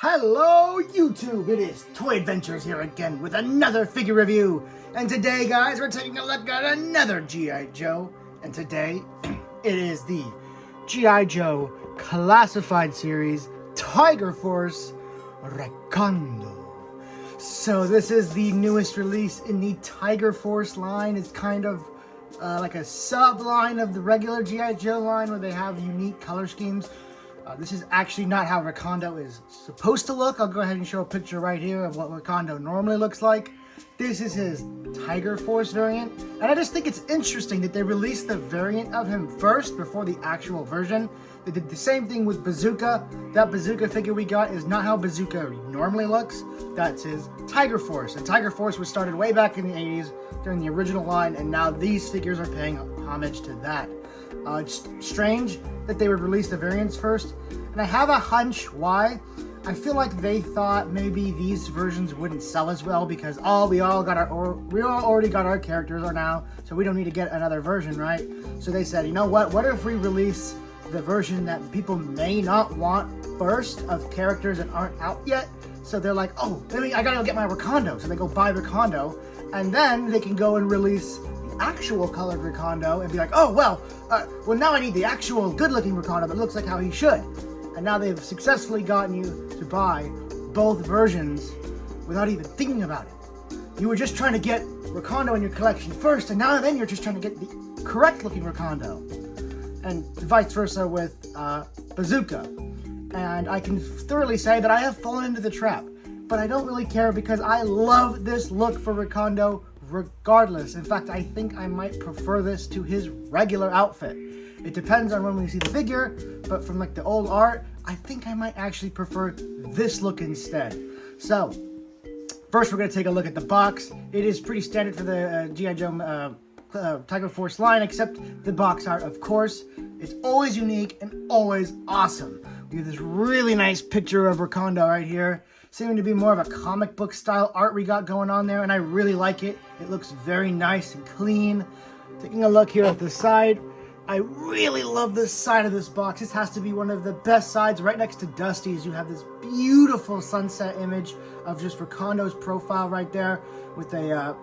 Hello YouTube, it is Toy Adventures here again with another figure review. And today guys, we're taking a look at another G.I. Joe. And today, it is the G.I. Joe Classified Series Tiger Force Recondo. So this is the newest release in the Tiger Force line. It's kind of like a sub-line of the regular G.I. Joe line where they have unique color schemes. This is actually not how Recondo is supposed to look. I'll go ahead and show a picture right here of what Recondo normally looks like. This is his Tiger Force variant. And I just think it's interesting that they released the variant of him first before the actual version. They did the same thing with Bazooka. That Bazooka figure we got is not how Bazooka normally looks. That's his Tiger Force. And Tiger Force was started way back in the 80s during the original line, and now these figures are paying homage to that. It's strange that they would release the variants first, and I have a hunch why. I feel like they thought maybe these versions wouldn't sell as well because we all already got our characters now, so we don't need to get another version, right? So they said, you know what if we release the version that people may not want first of characters that aren't out yet? So they're like, oh, I gotta go get my Recondo. So they go buy Recondo, and then they can go and release actual colored Recondo and be like, oh, well now I need the actual good-looking Recondo that looks like how he should. And now they've successfully gotten you to buy both versions without even thinking about it. You were just trying to get Recondo in your collection first, and then you're just trying to get the correct-looking Recondo. And vice versa with Bazooka. And I can thoroughly say that I have fallen into the trap. But I don't really care because I love this look for Recondo regardless. In fact, I think I might prefer this to his regular outfit. It depends on when we see the figure, but from like the old art, I think I might actually prefer this look instead. So, first we're going to take a look at the box. It is pretty standard for the G.I. Joe Tiger Force line, except the box art, of course. It's always unique and always awesome. We have this really nice picture of Recondo right here. Seeming to be more of a comic book style art we got going on there, and I really like it. It looks very nice and clean. Taking a look here at the side, I really love this side of this box. This has to be one of the best sides. Right next to Dusty's, you have this beautiful sunset image of just Recondo's profile right there with a,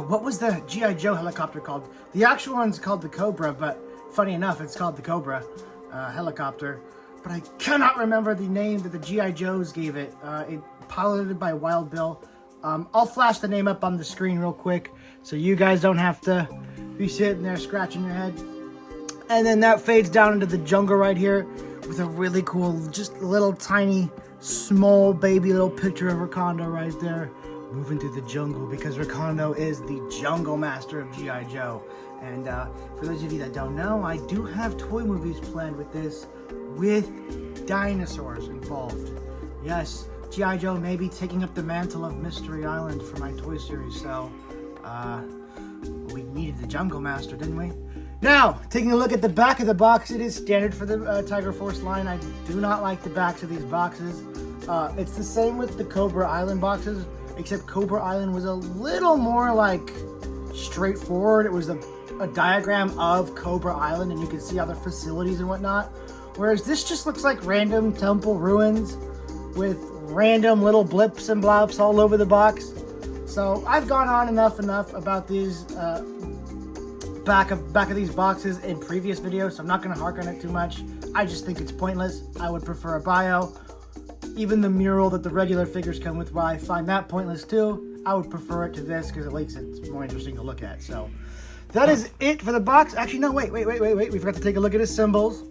what was the G.I. Joe helicopter called? The actual one's called the Cobra, but funny enough, it's called the Cobra helicopter. But I cannot remember the name that the G.I. Joes gave it. Piloted by Wild Bill. I'll flash the name up on the screen real quick so you guys don't have to be sitting there scratching your head. And then that fades down into the jungle right here with a really cool, just little tiny, small baby little picture of Recondo right there moving through the jungle, because Recondo is the jungle master of G.I. Joe. And for those of you that don't know, I do have toy movies planned with this, with dinosaurs involved. Yes, G.I. Joe may be taking up the mantle of Mystery Island for my toy series, so we needed the Jungle Master, didn't we? Now, taking a look at the back of the box, it is standard for the Tiger Force line. I do not like the backs of these boxes. It's the same with the Cobra Island boxes, except Cobra Island was a little more like straightforward. It was a diagram of Cobra Island, and you could see other facilities and whatnot. Whereas this just looks like random temple ruins with random little blips and blobs all over the box. So I've gone on enough about these back of these boxes in previous videos, so I'm not going to hark on it too much. I just think it's pointless. I would prefer a bio. Even the mural that the regular figures come with, while I find that pointless too, I would prefer it to this because at least it's more interesting to look at. So that is it for the box. Actually, no, wait. We forgot to take a look at his symbols.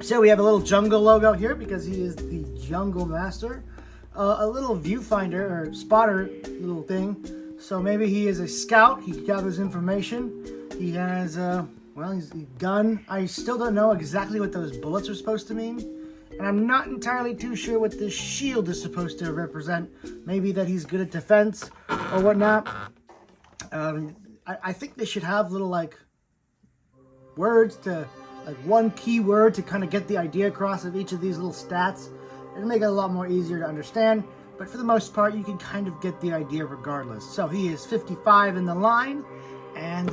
So we have a little jungle logo here because he is the jungle master. A little viewfinder or spotter little thing. So maybe he is a scout. He gathers information. He has he's a gun. I still don't know exactly what those bullets are supposed to mean. And I'm not entirely too sure what this shield is supposed to represent. Maybe that he's good at defense or whatnot. I think they should have little like words to, like one key word to kind of get the idea across of each of these little stats. It'll make it a lot more easier to understand. But for the most part, you can kind of get the idea regardless. So he is 55 in the line. And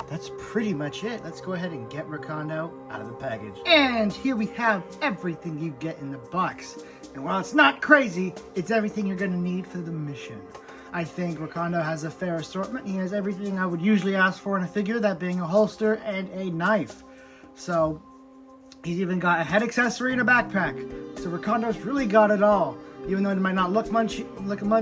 that's pretty much it. Let's go ahead and get Recondo out of the package. And here we have everything you get in the box. And while it's not crazy, it's everything you're going to need for the mission. I think Recondo has a fair assortment. He has everything I would usually ask for in a figure, that being a holster and a knife. So he's even got a head accessory and a backpack. So Recondo's really got it all. Even though it might not look much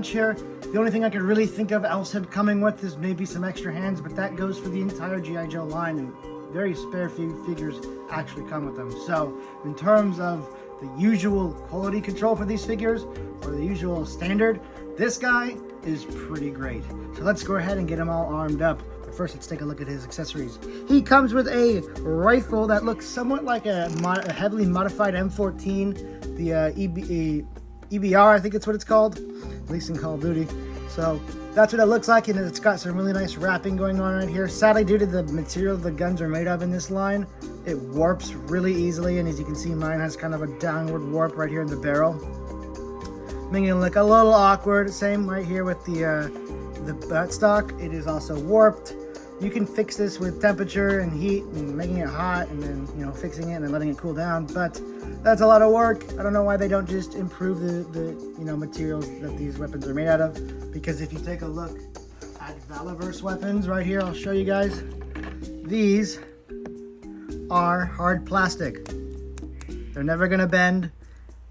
here, the only thing I could really think of else him coming with is maybe some extra hands, but that goes for the entire G.I. Joe line, and very spare few figures actually come with them. So in terms of the usual quality control for these figures, or the usual standard, this guy is pretty great. So let's go ahead and get him all armed up. But first, let's take a look at his accessories. He comes with a rifle that looks somewhat like a heavily modified M14, the EBR, I think it's what it's called, at least in Call of Duty. So that's what it looks like, and it's got some really nice wrapping going on right here. Sadly, due to the material the guns are made of in this line, it warps really easily, and as you can see, mine has kind of a downward warp right here in the barrel, making it look a little awkward. Same right here with the buttstock. It is also warped. You can fix this with temperature and heat and making it hot, and then, you know, fixing it and then letting it cool down, but that's a lot of work. I don't know why they don't just improve the materials that these weapons are made out of, because if you take a look at Valiverse weapons right here, I'll show you guys. These are hard plastic. They're never gonna bend.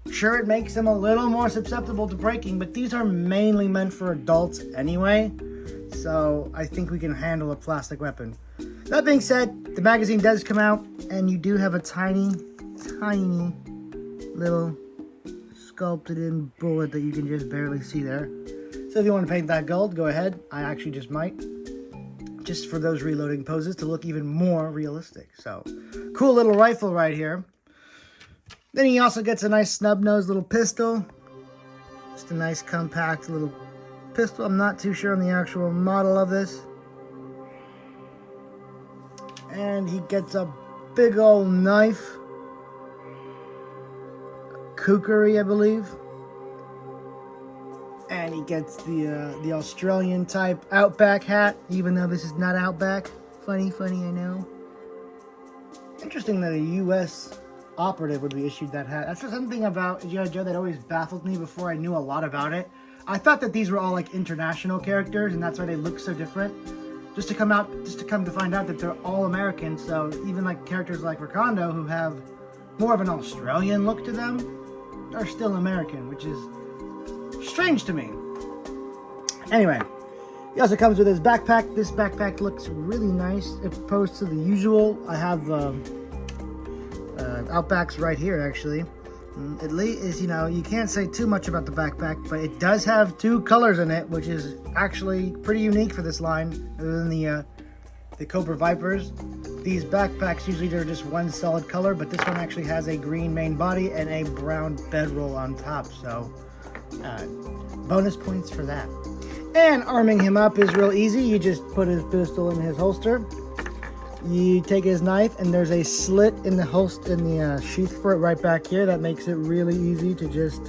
Sure, it makes them a little more susceptible to breaking, but these are mainly meant for adults anyway, so I think we can handle a plastic weapon. That being said, the magazine does come out, and you do have a tiny little sculpted in bullet that you can just barely see there. So if you want to paint that gold, go ahead. I actually just might, just for those reloading poses to look even more realistic. So cool little rifle right here. Then he also gets a nice snub-nosed little pistol. Just a nice compact little pistol. I'm not too sure on the actual model of this. And he gets a big old knife. Kukri, I believe. And he gets the Australian type Outback hat, even though this is not Outback. Funny, I know. Interesting that a U.S. operative would be issued that hat. That's something about G.I. Joe that always baffled me before I knew a lot about it. I thought that these were all like international characters, and that's why they look so different. Just to come to find out that they're all American. So even like characters like Recondo, who have more of an Australian look to them, are still American, which is strange to me. Anyway, he also comes with his backpack. This backpack looks really nice opposed to the usual. I have Outbacks right here, actually. At least, you know, you can't say too much about the backpack, but it does have two colors in it, which is actually pretty unique for this line, other than the Cobra Vipers. These backpacks usually are just one solid color, but this one actually has a green main body and a brown bedroll on top, so bonus points for that. And arming him up is real easy. You just put his pistol in his holster. You take his knife, and there's a slit in the sheath for it right back here. That makes it really easy to just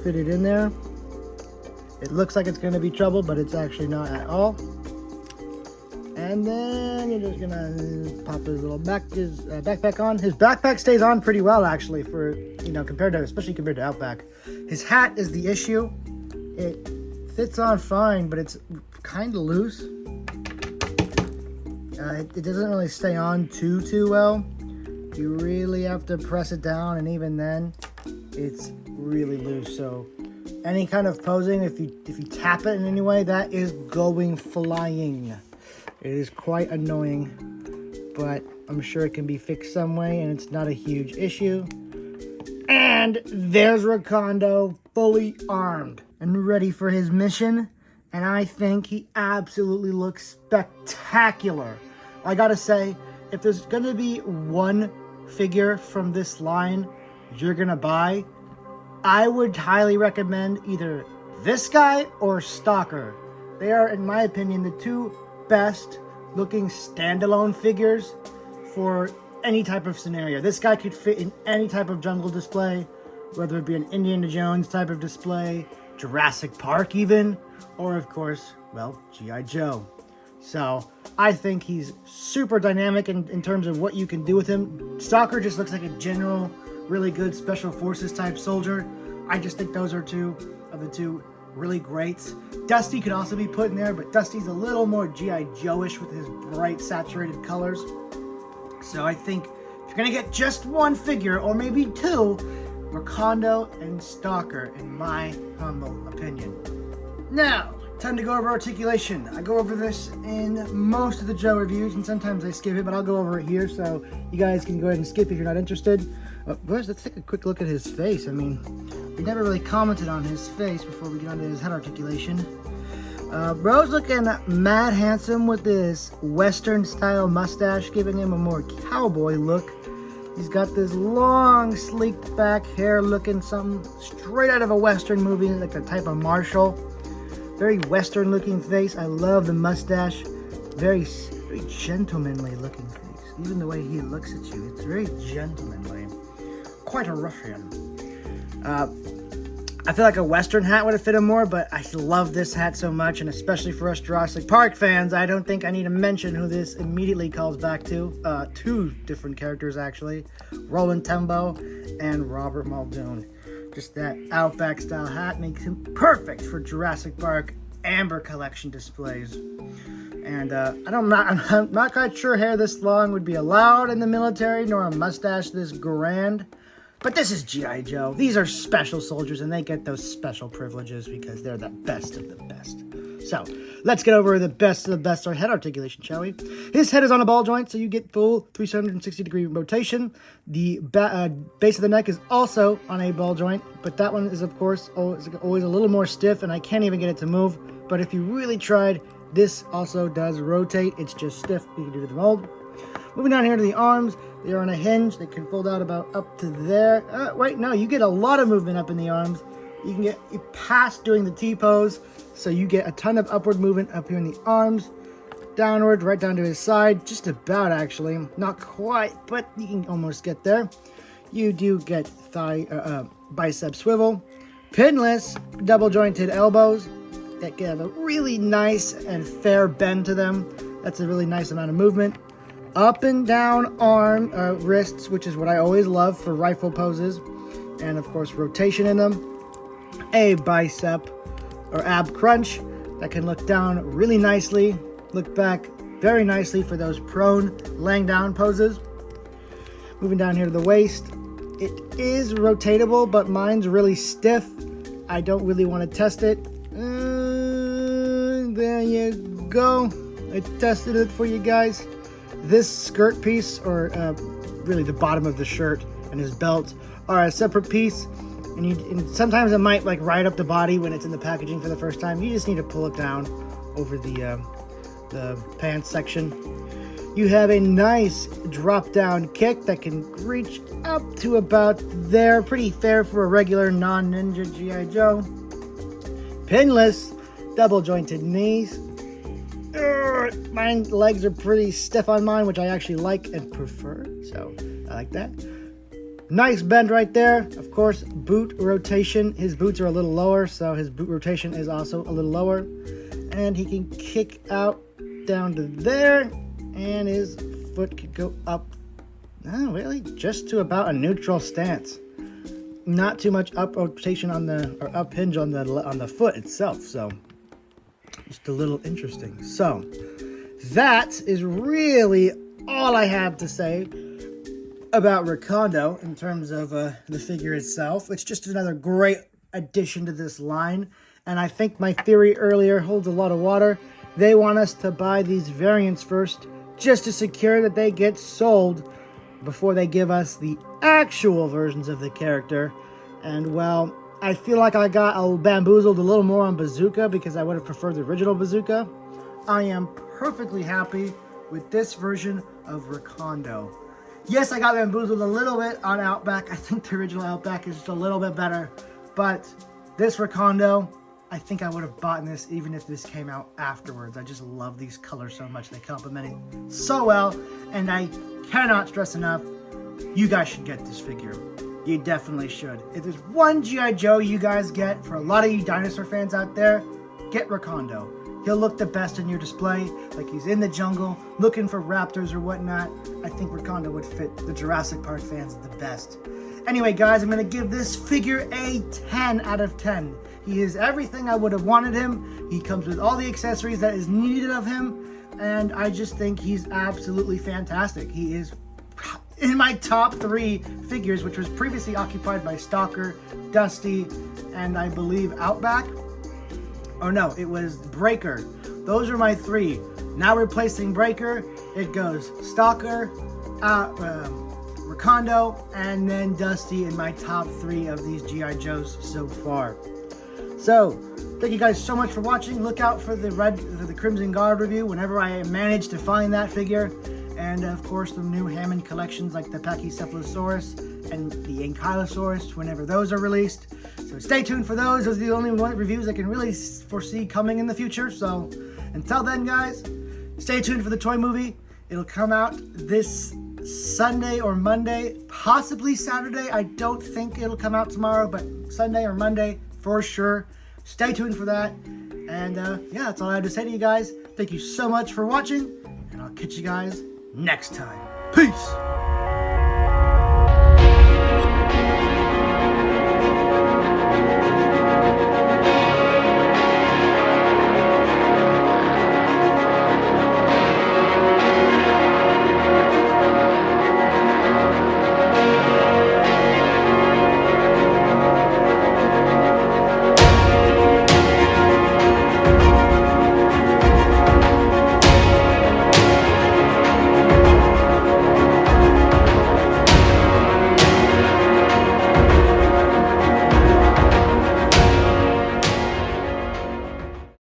fit it in there. It looks like it's going to be trouble, but it's actually not at all. And then you're just gonna pop his little backpack on. His backpack stays on pretty well, actually, for, you know, especially compared to Outback. His hat is the issue. It fits on fine, but it's kind of loose. It doesn't really stay on too well. You really have to press it down, and even then, it's really loose. So any kind of posing, if you tap it in any way, that is going flying. It is quite annoying, but I'm sure it can be fixed some way, and it's not a huge issue. And there's Recondo, fully armed and ready for his mission, and I think he absolutely looks spectacular. I gotta say, if there's gonna be one figure from this line you're gonna buy, I would highly recommend either this guy or Stalker. They are, in my opinion, the two best looking standalone figures for any type of scenario. This guy could fit in any type of jungle display, whether it be an Indiana Jones type of display, Jurassic Park even, or of course, well, G.I. Joe. So I think he's super dynamic in terms of what you can do with him. Stalker just looks like a general, really good special forces type soldier. I just think those are two of the two really greats. Dusty could also be put in there, but Dusty's a little more G.I. Joe-ish with his bright saturated colors. So I think if you're gonna get just one figure, or maybe two, Recondo and Stalker, in my humble opinion. Now, time to go over Articulation. I go over this in most of the Joe reviews, and sometimes I skip it, but I'll go over it here, so you guys can go ahead and skip if you're not interested. Let's take a quick look at his face. I mean, we never really commented on his face before we get onto his head articulation. Bro's looking mad handsome with this Western-style mustache, giving him a more cowboy look. He's got this long, sleeked back hair looking something straight out of a Western movie, like a type of Marshall. Very Western looking face. I love the mustache. Very gentlemanly looking face. Even the way he looks at you, it's very gentlemanly. Quite a ruffian. I feel like a Western hat would have fit him more, but I love this hat so much, and especially for us Jurassic Park fans, I don't think I need to mention who this immediately calls back to. Two different characters, actually. Roland Tembo and Robert Muldoon. Just that Outback style hat makes him perfect for Jurassic Park Amber Collection displays. And I'm not quite sure hair this long would be allowed in the military, nor a mustache this grand. But this is G.I. Joe. These are special soldiers, and they get those special privileges because they're the best of the best. So, let's get over the best of the best head articulation, shall we? His head is on a ball joint, so you get full 360-degree rotation. The base of the neck is also on a ball joint, but that one is, of course, always a little more stiff, and I can't even get it to move. But if you really tried, this also does rotate. It's just stiff. You can do the mold. Moving down here to the arms, they are on a hinge. They can fold out about up to there. Wait, no, you get a lot of movement up in the arms. You can get past doing the T-pose, so you get a ton of upward movement up here in the arms, downward, right down to his side, just about actually, not quite, but you can almost get there. You do get thigh, bicep swivel, pinless, double jointed elbows that get a really nice and fair bend to them. That's a really nice amount of movement. Up and down arm, wrists, which is what I always love for rifle poses, and of course rotation in them. A bicep or ab crunch that can look down really nicely, look back very nicely for those prone laying down poses. Moving down here to the waist, it is rotatable, but mine's really stiff. I don't really want to test it. There you go. I tested it for you guys. This skirt piece, or really the bottom of the shirt and his belt, are a separate piece. And sometimes it might like ride up the body when it's in the packaging for the first time. You just need to pull it down over the pants section. You have a nice drop down kick that can reach up to about there. Pretty fair for a regular non-ninja G.I. Joe. Pinless, double jointed knees. My legs are pretty stiff on mine, which I actually like and prefer. So I like that. Nice bend right there. Of course, boot rotation. His boots are a little lower, so his boot rotation is also a little lower. And he can kick out down to there, and his foot could go up, really, just to about a neutral stance. Not too much up rotation on the, or up hinge on the foot itself, so just a little interesting. So that is really all I have to say about Recondo in terms of the figure itself. It's just another great addition to this line, and I think my theory earlier holds a lot of water. They want us to buy these variants first just to secure that they get sold before they give us the actual versions of the character. And well, I feel like I got bamboozled a little more on Bazooka because I would have preferred the original Bazooka. I am perfectly happy with this version of Recondo. Yes, I got bamboozled a little bit on Outback. I think the original Outback is just a little bit better. But this Recondo, I think I would have bought this even if this came out afterwards. I just love these colors so much. They complement it so well. And I cannot stress enough, you guys should get this figure. You definitely should. If there's one G.I. Joe you guys get, for a lot of you dinosaur fans out there, get Recondo. he'll look the best in your display, like he's in the jungle, looking for raptors or whatnot. I think Recondo would fit the Jurassic Park fans the best. Anyway, guys, I'm going to give this figure a 10 out of 10. He is everything I would have wanted him. He comes with all the accessories that is needed of him, and I just think he's absolutely fantastic. He is in my top 3 figures, which was previously occupied by Stalker, Dusty, and I believe Outback. Oh no, it was Breaker. Those are my 3. Now replacing Breaker, it goes Stalker, Recondo, and then Dusty in my top 3 of these G.I. Joes so far. So, thank you guys so much for watching. Look out for the Crimson Guard review whenever I manage to find that figure. And of course, the new Hammond collections like the Pachycephalosaurus and the Ankylosaurus whenever those are released. So stay tuned for those. Those are the only reviews I can really foresee coming in the future. So until then, guys, stay tuned for the toy movie. It'll come out this Sunday or Monday, possibly Saturday. I don't think it'll come out tomorrow, but Sunday or Monday for sure. Stay tuned for that. And yeah, that's all I have to say to you guys. Thank you so much for watching, and I'll catch you guys next time. Peace!